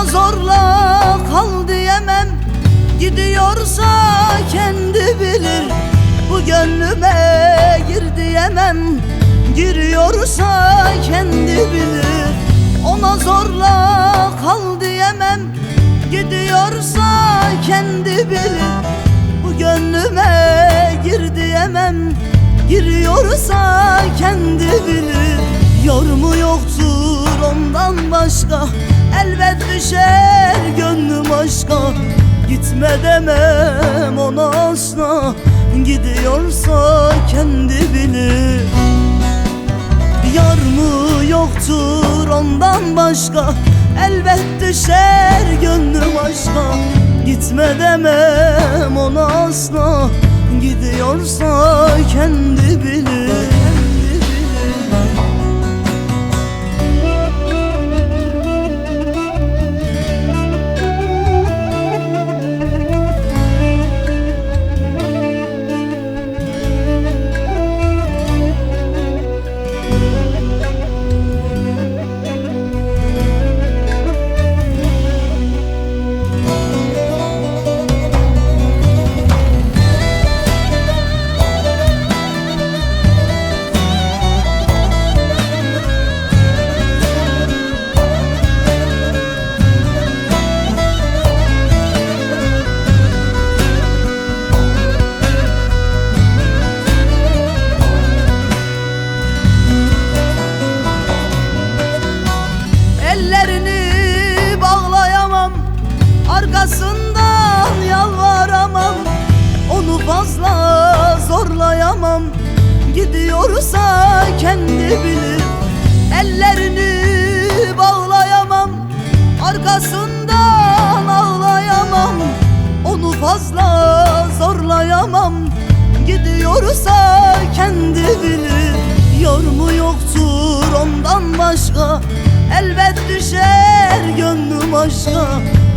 Ona zorla kal diyemem, gidiyorsa kendi bilir. Bu gönlüme gir diyemem, giriyorsa kendi bilir. Ona zorla kal diyemem, gidiyorsa kendi bilir. Bu gönlüme gir diyemem, giriyorsa kendi bilir. Yar mı yoktur ondan başka, elbet düşer gönlüm aşka. Gitme demem ona asla, gidiyorsa kendi bilir. Yar mı yoktur ondan başka, elbet düşer gönlüm aşka. Gitme demem ona asla, gidiyorsa kendi bilir. Ellerini bağlayamam, arkasından yalvaramam. Onu fazla zorlayamam, gidiyorsa kendi bilir. Ellerini bağlayamam, arkasından ağlayamam. Onu fazla zorlayamam, gidiyorsa kendi bilir. Yar mı yoktur ondan başka, elbet düşer gönlüm aşka.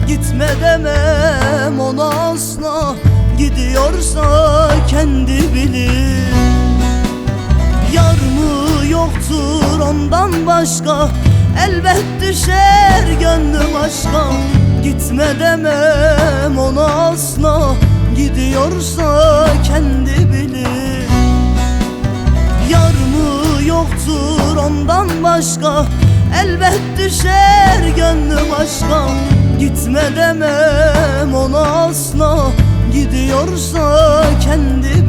Gitme demem ona asla, gidiyorsa kendi bilir. Yar mı yoktur ondan başka, elbet düşer gönlüm aşka. Gitme demem ona asla, gidiyorsa kendi bilir. Yar mı yoktur ondan başka, elbet düşer gönlüm aşka. Gitme demem ona asla, gidiyorsa kendi